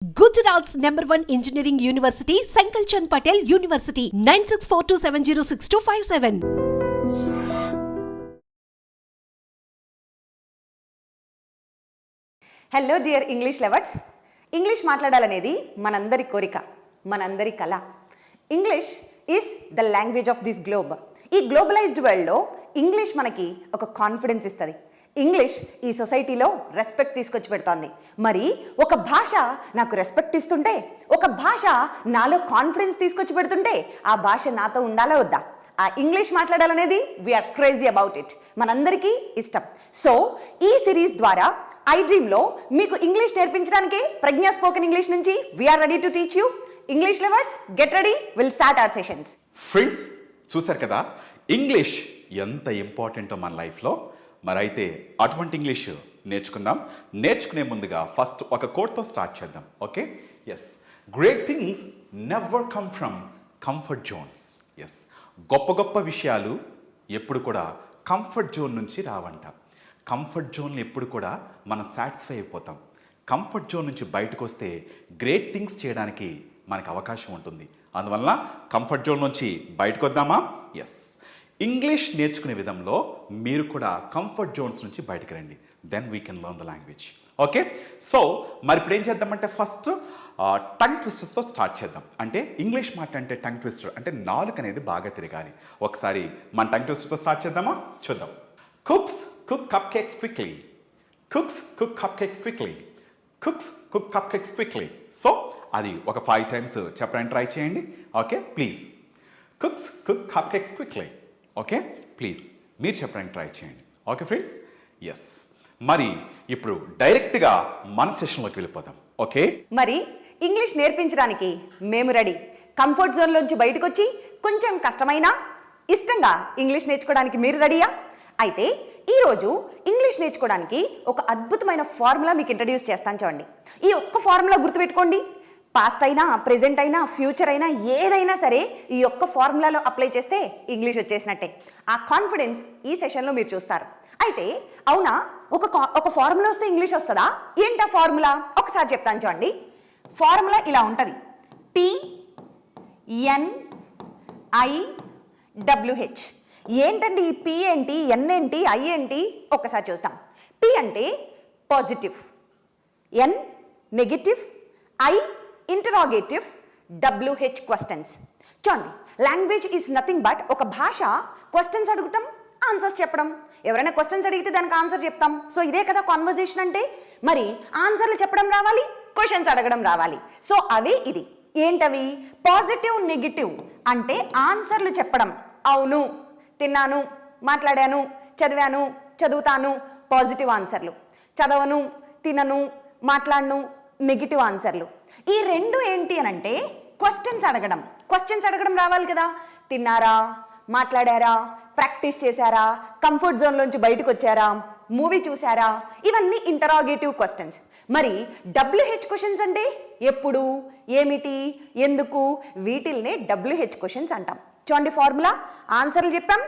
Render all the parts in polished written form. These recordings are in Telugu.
Gujarat's #1 engineering university, Sankal Chand Patel University, 9642706257. Hello dear English lovers. English మాట్లాడాలనేది మనందరి కోరిక, మనందరి కళ. English is the language of this globe. ఈ గ్లోబలైజ్డ్ వరల్డ్లో ఇంగ్లీష్ మనకి ఒక కాన్ఫిడెన్స్ ఇస్తుంది. ఇంగ్లీష్ ఈ సొసైటీలో రెస్పెక్ట్ తీసుకొచ్చి పెడుతోంది. మరి ఒక భాష నాకు రెస్పెక్ట్ ఇస్తుంటే, ఒక భాష నాలో కాన్ఫిడెన్స్ తీసుకొచ్చి పెడుతుంటే, ఆ భాష నాతో ఉండాలా వద్దా? ఆ ఇంగ్లీష్ మాట్లాడాలనేది వీఆర్ క్రేజీ అబౌట్ ఇట్, మనందరికీ ఇష్టం. సో ఈ సిరీస్ ద్వారా ఐ డ్రీమ్లో మీకు ఇంగ్లీష్ నేర్పించడానికి ప్రజ్ఞా స్పోకెన్ ఇంగ్లీష్ నుంచి we're ready to teach you. English lovers get ready, will start our sessions. Friends, చూసారు కదా ఇంగ్లీష్ ఎంత ఇంపార్టెంటో మన లైఫ్లో. మరి అయితే అటువంటి ఇంగ్లీష్ నేర్చుకుందాం. నేర్చుకునే ముందుగా ఫస్ట్ ఒక కోట్తో స్టార్ట్ చేద్దాం. Okay, yes, great things never come from comfort zones. Yes, గొప్ప గొప్ప విషయాలు ఎప్పుడు కూడా కంఫర్ట్ జోన్ నుంచి రావంట. కంఫర్ట్ జోన్లు ఎప్పుడు కూడా మనం సాటిస్ఫై అయిపోతాం. కంఫర్ట్ జోన్ నుంచి బయటకు వస్తే గ్రేట్ థింగ్స్ చేయడానికి మనకు అవకాశం ఉంటుంది. అందువల్ల కంఫర్ట్ జోన్ నుంచి బయటకు వద్దామా? ఎస్, ఇంగ్లీష్ నేర్చుకునే విధంలో మీరు కూడా కంఫర్ట్ జోన్స్ నుంచి బయటకు రండి. Then we can learn the language. Okay, so మరి ఇప్పుడు ఏం చేద్దామంటే ఫస్ట్ టంగ్ ట్విస్టర్స్తో స్టార్ట్ చేద్దాం. అంటే ఇంగ్లీష్ మాట్లాడితే టంగ్ ట్విస్టర్ అంటే నాలుక అనేది బాగా తిరగాలి. ఒకసారి మన టంగ్ ట్విస్టర్తో స్టార్ట్ చేద్దామా? చూద్దాం. Cooks cook cup cakes quickly. Cooks cook cup cakes quickly. Cooks cook cup cakes quickly. So అది ఒక 5 times చెప్పడానికి ట్రై చేయండి. Okay, please. Cooks cook cup cakes quickly. Okay, please మీరు చెప్పడానికి ట్రై చేయండి. Okay friends, yes. మరి ఇప్పుడు డైరెక్ట్గా మన సెషన్లోకి వెళ్ళిపోదాం. ఓకే, మరి ఇంగ్లీష్ నేర్పించడానికి మేము రెడీ. కంఫర్ట్ జోన్లోంచి బయటకు వచ్చి కొంచెం కష్టమైనా ఇష్టంగా ఇంగ్లీష్ నేర్చుకోవడానికి మీరు రెడీయా? అయితే ఈరోజు ఇంగ్లీష్ నేర్చుకోవడానికి ఒక అద్భుతమైన ఫార్ములా మీకు ఇంట్రడ్యూస్ చేస్తాను. చూడండి, ఈ ఒక్క ఫార్ములా గుర్తుపెట్టుకోండి. పాస్ట్ అయినా, ప్రెజెంట్ అయినా, ఫ్యూచర్ అయినా, ఏదైనా సరే ఈ ఒక్క ఫార్ములాలో అప్లై చేస్తే ఇంగ్లీష్ వచ్చేసినట్టే. ఆ కాన్ఫిడెన్స్ ఈ సెషన్లో మీరు చూస్తారు. అయితే అవునా, ఒక ఫార్ములా వస్తే ఇంగ్లీష్ వస్తుందా? ఏంటా ఫార్ములా? ఒకసారి చెప్తాను చూడండి. ఫార్ములా ఇలా ఉంటుంది. PNIWH. ఏంటండి ఈ P ఏంటి, N ఏంటి, I ఏంటి? ఒక్కసారి చూస్తాం. P అంటే positive, N negative, I interrogative, WH questions. చూడండి, లాంగ్వేజ్ ఈజ్ నథింగ్ బట్ ఒక భాష క్వశ్చన్స్ అడుగుతాం, ఆన్సర్స్ చెప్పడం. ఎవరైనా క్వశ్చన్స్ అడిగితే దానికి ఆన్సర్ చెప్తాం. సో ఇదే కదా కాన్వర్జేషన్ అంటే. మరి ఆన్సర్లు చెప్పడం రావాలి, క్వశ్చన్స్ అడగడం రావాలి. సో అవే ఇది. ఏంటవి? పాజిటివ్, నెగిటివ్ అంటే ఆన్సర్లు చెప్పడం. అవును, తిన్నాను, మాట్లాడాను, చదివాను, చదువుతాను, పాజిటివ్ ఆన్సర్లు. చదవను, తినను, మాట్లాడను, నెగిటివ్ ఆన్సర్లు. ఈ రెండు ఏంటి అని అంటే క్వశ్చన్స్ అడగడం. క్వశ్చన్స్ అడగడం రావాలి కదా. తిన్నారా, మాట్లాడారా, ప్రాక్టీస్ చేశారా, కంఫర్ట్ జోన్లోంచి బయటకు వచ్చారా, మూవీ చూసారా, ఇవన్నీ ఇంటరాగేటివ్ క్వశ్చన్స్. మరి WH క్వశ్చన్స్ అంటే ఎప్పుడు, ఏమిటి, ఎందుకు, వీటిల్నే WH క్వశ్చన్స్ అంటాం. చూడండి, ఫార్ములా ఆన్సర్లు చెప్పాం,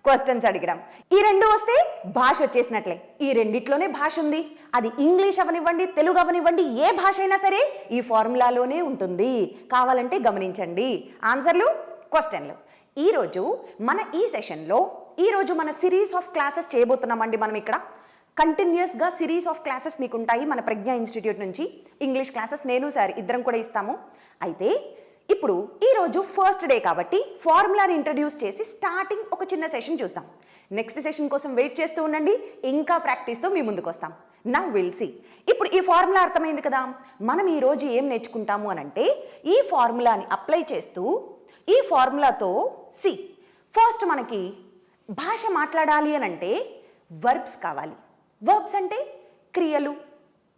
క్వశ్చన్స్ అడగడం. ఈ రెండు వస్తే భాష వచ్చేసినట్లే. ఈ రెండిట్లోనే భాష ఉంది. అది ఇంగ్లీష్ అవనివ్వండి, తెలుగు అవనివ్వండి, ఏ భాష అయినా సరే ఈ ఫార్ములాలోనే ఉంటుంది. కావాలంటే గమనించండి. ఆన్సర్లు, క్వశ్చన్లు. ఈరోజు మన ఈ సెషన్లో మన సిరీస్ ఆఫ్ క్లాసెస్ చేయబోతున్నామండి. మనం ఇక్కడ కంటిన్యూస్గా సిరీస్ ఆఫ్ క్లాసెస్ మీకు ఉంటాయి మన ప్రజ్ఞా ఇన్స్టిట్యూట్ నుంచి. ఇంగ్లీష్ క్లాసెస్ నేను సార్ ఇద్దరం కూడా ఇస్తాము. అయితే ఇప్పుడు ఈరోజు ఫస్ట్ డే కాబట్టి ఫార్ములాని ఇంట్రడ్యూస్ చేసి స్టార్టింగ్ ఒక చిన్న సెషన్ చూస్తాం. నెక్స్ట్ సెషన్ కోసం వెయిట్ చేస్తూ ఉండండి. ఇంకా ప్రాక్టీస్తో మీ ముందుకు వస్తాం. Now will see. ఇప్పుడు ఈ ఫార్ములా అర్థమైంది కదా. మనం ఈరోజు ఏం నేర్చుకుంటాము అని అంటే ఈ ఫార్ములాని అప్లై చేస్తూ ఈ ఫార్ములాతో ఫస్ట్ మనకి భాష మాట్లాడాలి అని అంటే వర్బ్స్ కావాలి. వర్బ్స్ అంటే క్రియలు,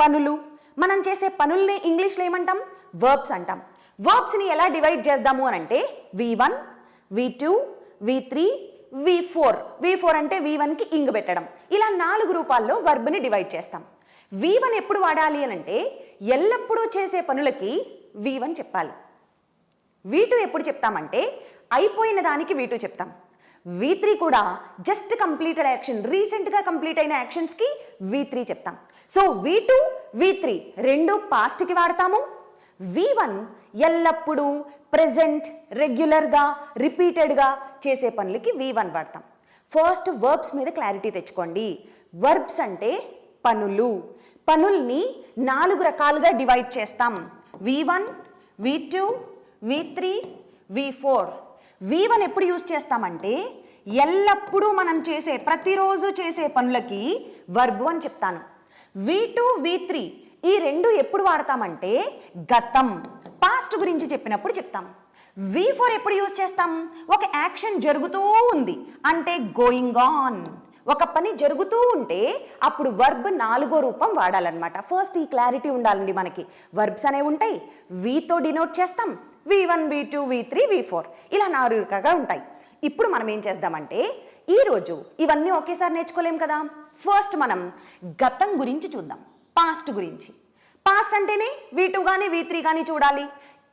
పనులు. మనం చేసే పనుల్ని ఇంగ్లీష్లో ఏమంటాం? వర్బ్స్ అంటాం. వర్బ్స్ని ఎలా డివైడ్ చేద్దాము అని అంటే V1, V2, V3, V4. V4 అంటే V1కి ఇంగ్ పెట్టడం. ఇలా 4 రూపాల్లో వర్బ్ని డివైడ్ చేస్తాం. V1 ఎప్పుడు వాడాలి అని అంటే ఎల్లప్పుడూ చేసే పనులకి V1 చెప్పాలి. V2 ఎప్పుడు చెప్తామంటే అయిపోయిన దానికి V2 చెప్తాం. V3 కూడా జస్ట్ కంప్లీటెడ్ యాక్షన్, రీసెంట్గా కంప్లీట్ అయిన యాక్షన్స్కి V3 చెప్తాం. సో V2, V3 రెండు పాస్ట్కి వాడతాము, V1 ఎల్లప్పుడూ ప్రెజెంట్, రెగ్యులర్గా, రిపీటెడ్గా చేసే పనులకి V1 వాడతాం. ఫస్ట్ వర్బ్స్ మీద క్లారిటీ తెచ్చుకోండి. వర్బ్స్ అంటే పనులు. పనుల్ని 4 రకాలుగా డివైడ్ చేస్తాం. V1, V2, V3, V4. V1 ఎప్పుడు యూజ్ చేస్తామంటే ఎల్లప్పుడూ మనం చేసే, ప్రతిరోజు చేసే పనులకి వర్బ్ అని చెప్తాను. V2, V3 ఈ రెండు ఎప్పుడు వాడతామంటే గతం, పాస్ట్ గురించి చెప్పినప్పుడు చెప్తాం. V4 ఎప్పుడు యూజ్ చేస్తాం? ఒక యాక్షన్ జరుగుతూ ఉంది అంటే గోయింగ్ ఆన్. ఒక పని జరుగుతూ ఉంటే అప్పుడు వర్బ్ 4వ రూపం వాడాలన్నమాట. ఫస్ట్ ఈ క్లారిటీ ఉండాలండి మనకి. వర్బ్స్ అనేవి ఉంటాయి, వీతో డినోట్ చేస్తాం. V1, V2, V3, V4 ఇలా 4 రకాలుగా ఉంటాయి. ఇప్పుడు మనం ఏం చేద్దామంటే ఈరోజు ఇవన్నీ ఒకేసారి నేర్చుకోలేం కదా. ఫస్ట్ మనం గతం గురించి చూద్దాం, పాస్ట్ గురించి. పాస్ట్ అంటేనే V2 కానీ V3 కానీ చూడాలి.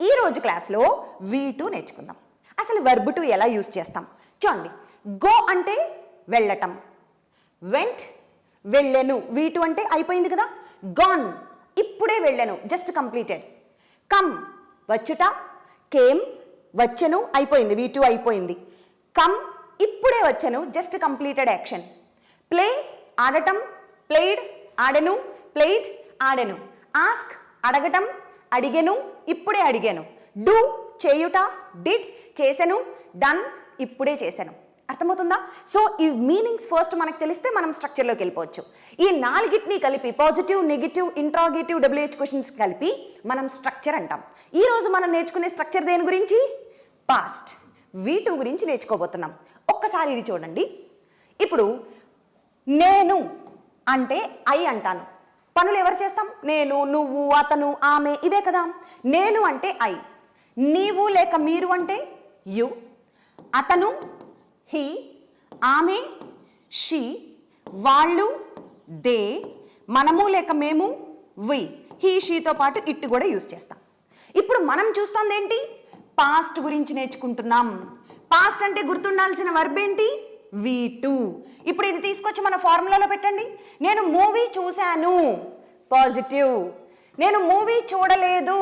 ఈరోజు క్లాస్లో V2 నేర్చుకుందాం. అసలు వర్బ్ టు ఎలా యూజ్ చేస్తాం చూడండి. గో అంటే వెళ్ళటం, వెంట్ వెళ్ళెను. V2 అంటే అయిపోయింది కదా. గాన్ ఇప్పుడే వెళ్ళెను, జస్ట్ కంప్లీటెడ్. కమ్ వచ్చుట, కేమ్ వచ్చెను, అయిపోయింది, V2 అయిపోయింది. కమ్ ఇప్పుడే వచ్చెను, జస్ట్ కంప్లీటెడ్ యాక్షన్. ప్లే ఆడటం, ప్లేడ్ ఆడెను, ప్లేడ్ ఆడెను. ఆస్క్ అడగటం, అడిగెను, ఇప్పుడే అడిగాను. డూ చేయుట, డిడ్ చేసెను, డన్ ఇప్పుడే చేశాను. అర్థమవుతుందా? సో ఈ మీనింగ్స్ ఫస్ట్ మనకు తెలిస్తే మనం స్ట్రక్చర్లోకి వెళ్ళిపోవచ్చు. ఈ 4ని కలిపి positive, negative, interrogative, WH questions కలిపి మనం స్ట్రక్చర్ అంటాం. ఈరోజు మనం నేర్చుకునే స్ట్రక్చర్ దేని గురించి? పాస్ట్, V2 గురించి నేర్చుకోబోతున్నాం. ఒక్కసారి ఇది చూడండి. ఇప్పుడు నేను అంటే ఐ అంటాను. పనులు ఎవరు చేస్తాం? నేను, నువ్వు, అతను, ఆమె, ఇవే కదా. నేను అంటే ఐ, నీవు లేక మీరు అంటే యు, అతను హీ, ఆమె షీ, వాళ్ళు దే, మనము లేక మేము వి, హీ షీతో పాటు ఇట్ కూడా యూజ్ చేస్తాం. ఇప్పుడు మనం చూస్తుంది ఏంటి? పాస్ట్ గురించి నేర్చుకుంటున్నాం. పాస్ట్ అంటే గుర్తుండాల్సిన వర్బ్ ఏంటి? V2. ఇప్పుడు ఇది తీసుకొచ్చి మన ఫార్ములాలో పెట్టండి. నేను మూవీ చూశాను, పాజిటివ్. నేను మూవీ చూడలేదు,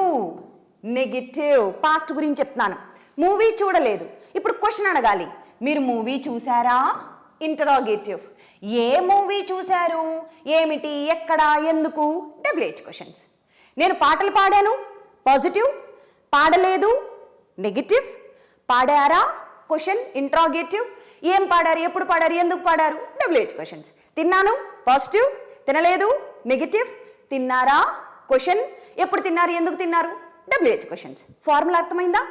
నెగిటివ్. పాస్ట్ గురించి చెప్తున్నాను. మూవీ చూడలేదు. ఇప్పుడు క్వశ్చన్ అడగాలి, మీరు మూవీ చూసారా? ఇంటరాగేటివ్. ఏ మూవీ చూశారు? ఏమిటి, ఎక్కడ, ఎందుకు? WH questions. నేను పాటలు పాడాను, పాజిటివ్. పాడలేదు, నెగిటివ్. పాడారా? Question, interrogative. ఏం పాడారు, ఎప్పుడు పాడారు, ఎందుకు పాడారు? WH questions. తిన్నాను, పాజిటివ్. తినలేదు, నెగిటివ్. తిన్నారా? క్వశ్చన్. ఎప్పుడు తిన్నారు, ఎందుకు తిన్నారు? WH questions. ఫార్ములా అర్థమైందా?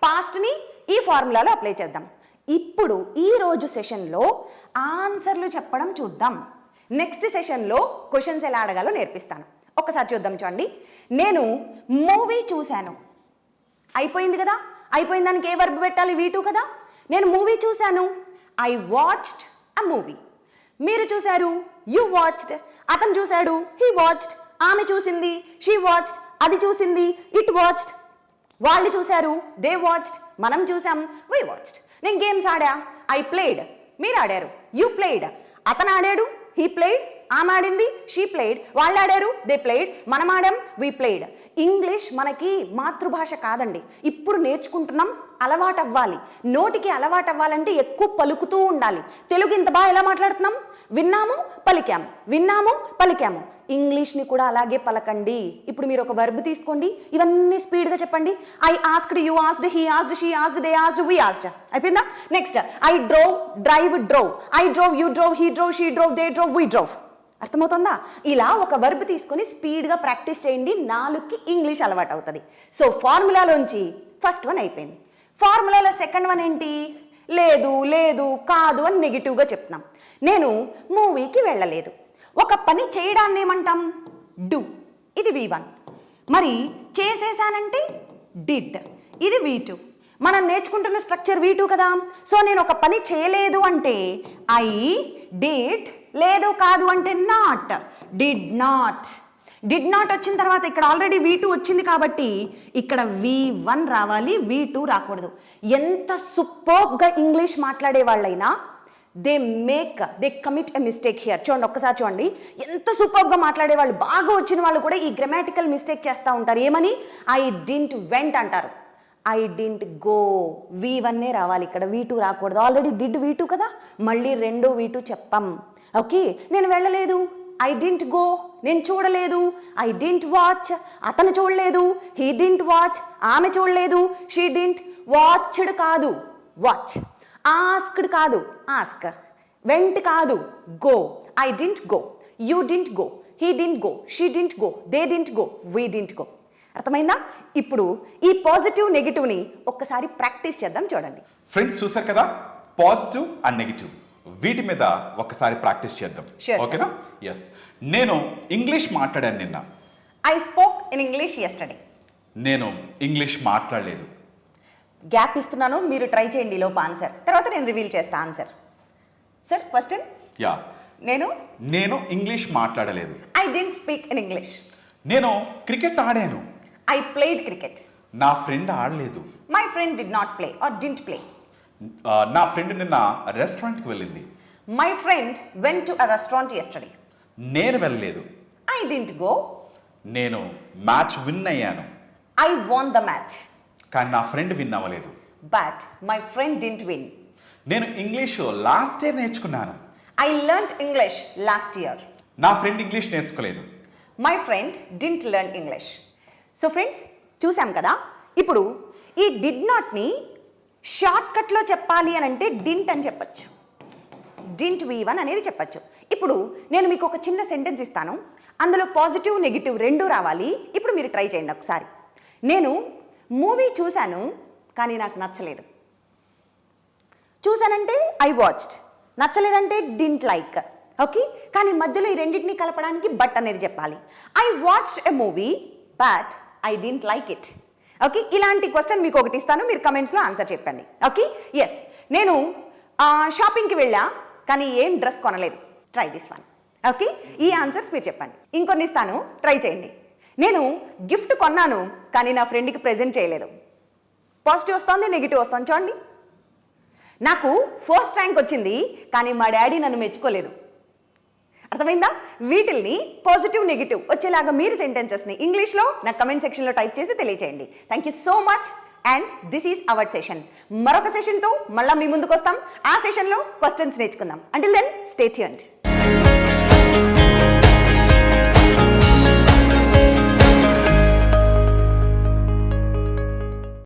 పాస్ట్ని ఈ ఫార్ములాలో అప్లై చేద్దాం. ఇప్పుడు ఈరోజు సెషన్లో ఆన్సర్లు చెప్పడం చూద్దాం. నెక్స్ట్ సెషన్లో క్వశ్చన్స్ ఎలా అడగాలో నేర్పిస్తాను. ఒక్కసారి చూద్దాం. చూడండి, నేను మూవీ చూశాను, అయిపోయింది కదా. అయిపోయిన దానికి ఏ వర్బ్ పెట్టాలి? V2 కదా. నేను మూవీ చూశాను, ఐ వాచ్డ్ అ మూవీ. మీరు చూశారు, యు వాచ్డ్. అతను చూశాడు, హీ వాచ్డ్. ఆమె చూసింది, షీ వాచ్డ్. అది చూసింది, ఇట్ వాచ్డ్. వాళ్ళు చూశారు, దే వాచ్డ్. మనం చూసాం, వి వాచ్డ్. నేను గేమ్స్ ఆడా, ఐ ప్లేడ్. మీరు ఆడారు, యు ప్లేడ్. అతను ఆడాడు, హీ ప్లేడ్. ఆమె ఆడింది, షీ ప్లేడ్. వాళ్ళు ఆడారు, దే ప్లేడ్. మనం ఆడాం, వి ప్లేడ్. ఇంగ్లీష్ మనకి మాతృభాష కాదండి. ఇప్పుడు నేర్చుకుంటున్నాం, అలవాటు అవ్వాలి. నోటికి అలవాటు అవ్వాలంటే ఎక్కువ పలుకుతూ ఉండాలి. తెలుగు ఇంత బాగా ఎలా మాట్లాడుతున్నాం? విన్నాము, పలికాము, విన్నాము, పలికాము. ఇంగ్లీష్ని కూడా అలాగే పలకండి. ఇప్పుడు మీరు ఒక వర్బ్ తీసుకోండి, ఇవన్నీ స్పీడ్గా చెప్పండి. I asked, you asked, he asked, she asked, they asked, we asked. అయిపోయిందా? Next, I drove, drive, drove. I drove, you drove, he drove, she drove, they drove, we drove. అర్థమవుతుందా? ఇలా ఒక వర్బ్ తీసుకొని స్పీడ్గా ప్రాక్టీస్ చేయండి. 4కి ఇంగ్లీష్ అలవాటు అవుతుంది. సో ఫార్ములాలోంచి ఫస్ట్ వన్ అయిపోయింది. ఫార్ములాలో సెకండ్ వన్ ఏంటి? లేదు, లేదు, కాదు అని నెగిటివ్గా చెప్తున్నాం. నేను మూవీకి వెళ్ళలేదు. ఒక పని చేయడాన్ని ఏమంటాం? డూ. ఇది V1. మరి చేసేసానంటే డిడ్. ఇది V2. మనం నేర్చుకుంటున్న స్ట్రక్చర్ V2 కదా. సో నేను ఒక పని చేయలేదు అంటే ఐ డిడ్, లేదు కాదు అంటే not, did not. Did not వచ్చిన తర్వాత ఇక్కడ ఆల్రెడీ V2 వచ్చింది కాబట్టి ఇక్కడ V1 రావాలి, V2 రాకూడదు. ఎంత సూపర్గా ఇంగ్లీష్ మాట్లాడే వాళ్ళైనా they commit a mistake here. చూడండి, ఒక్కసారి చూడండి, ఎంత సూపర్గా మాట్లాడే వాళ్ళు, బాగా వచ్చిన వాళ్ళు కూడా ఈ గ్రామాటికల్ మిస్టేక్ చేస్తూ ఉంటారు. ఏమని? ఐ డింట్ వెంట్ అంటారు, ఐ డింట్ గో. V1 రావాలి ఇక్కడ, V2 రాకూడదు. ఆల్రెడీ డిడ్ V2 కదా, మళ్ళీ రెండో V2 చెప్పాం. ఓకే, నేను వెళ్ళలేదు, ఐ డింట్ గో. నేను చూడలేదు, ఐ డింట్ వాచ్. అతను చూడలేదు, హీ డింట్ వాచ్. ఆమె చూడలేదు, షీ డింట్. వాచ్డ్ కాదు, వాచ్. ఆస్క్డ్ కాదు, ఆస్క్. వెంట్ కాదు, go. I didn't go, you didn't go, he didn't go, she didn't go, they didn't go, we didn't go. అర్థమైందా? ఇప్పుడు ఈ పాజిటివ్ నెగిటివ్ని ఒక్కసారి ప్రాక్టీస్ చేద్దాం. చూడండి ఫ్రెండ్స్, చూసారు కదా, పాజిటివ్ అండ్ నెగిటివ్, వీటి మీద ఒకసారి ప్రాక్టీస్ చేద్దాం. Sure, ఓకేనా? ఎస్. నేను ఇంగ్లీష్ మాట్లాడాను నిన్న. I spoke in English yesterday. నేను ఇంగ్లీష్ మాట్లాడలేదు. గ్యాప్ ఇస్తున్నాను, మీరు ట్రై చేయండి లోపు ఆన్సర్, తర్వాత నేను రివీల్ చేస్తా ఆన్సర్. Sir question. యా. నేను ఇంగ్లీష్ మాట్లాడలేదు. I didn't speak in English. నేను క్రికెట్ ఆడాను. I played cricket. నా ఫ్రెండ్ ఆడలేదు. My friend did not play or didn't play. నా ఫ్రెండ్ నిన్న రెస్టారెంట్కి వెళ్ళింది. My friend went to a restaurant yesterday. నేను వెళ్ళలేదు. I didn't go. నేను మ్యాచ్ విన్ అయ్యాను. I won the match. కానీ నా ఫ్రెండ్ విన్ అవ్వలేదు. But my friend didn't win. నేను ఇంగ్లీష్ లాస్ట్ ఇయర్ నేర్చుకున్నాను. I learned English last year. నా ఫ్రెండ్ ఇంగ్లీష్ నేర్చుకోలేదు. My friend didn't learn English. So friends, చూసాం కదా. ఇప్పుడు ఈ డిడ్ నాట్ని షార్ట్కట్లో చెప్పాలి అని అంటే డింట్ అని చెప్పచ్చు. డింట్ V1 అనేది చెప్పచ్చు. ఇప్పుడు నేను మీకు ఒక చిన్న సెంటెన్స్ ఇస్తాను, అందులో పాజిటివ్ నెగిటివ్ రెండూ రావాలి. ఇప్పుడు మీరు ట్రై చేయండి ఒకసారి. నేను మూవీ చూశాను కానీ నాకు నచ్చలేదు. చూశానంటే ఐ వాచ్డ్, నచ్చలేదంటే డింట్ లైక్. ఓకే, కానీ మధ్యలో ఈ రెండింటిని కలపడానికి బట్ అనేది చెప్పాలి. I watched a movie but I didn't like it. Okay, ఇలాంటి క్వశ్చన్ మీకు ఒకటి ఇస్తాను, మీరు కమెంట్స్లో ఆన్సర్ చెప్పండి. Okay, yes. నేను షాపింగ్కి వెళ్ళా కానీ ఏం డ్రెస్ కొనలేదు. Try this one. ఓకే, ఈ ఆన్సర్స్ మీరు చెప్పండి. ఇంకొన్ని ఇస్తాను, ట్రై చేయండి. నేను గిఫ్ట్ కొన్నాను కానీ నా ఫ్రెండ్కి ప్రెజెంట్ చేయలేదు. పాజిటివ్ వస్తుంది, నెగిటివ్ వస్తుంది. చూడండి, నాకు ఫస్ట్ ర్యాంక్ వచ్చింది కానీ మా డాడీ నన్ను మెచ్చుకోలేదు. అర్థమైందా? వీటిల్ని పాజిటివ్ నెగిటివ్ వచ్చేలాగా మీరు సెంటెన్సెస్ని ఇంగ్లీష్లో నా కమెంట్ సెక్షన్లో టైప్ చేసి తెలియచేయండి. Thank you so much. And this is our session. మరొక సెషన్తో మళ్ళీ మీ ముందుకు వస్తాం. ఆ సెషన్లో క్వశ్చన్స్ నేర్చుకుందాం. Until then, stay tuned.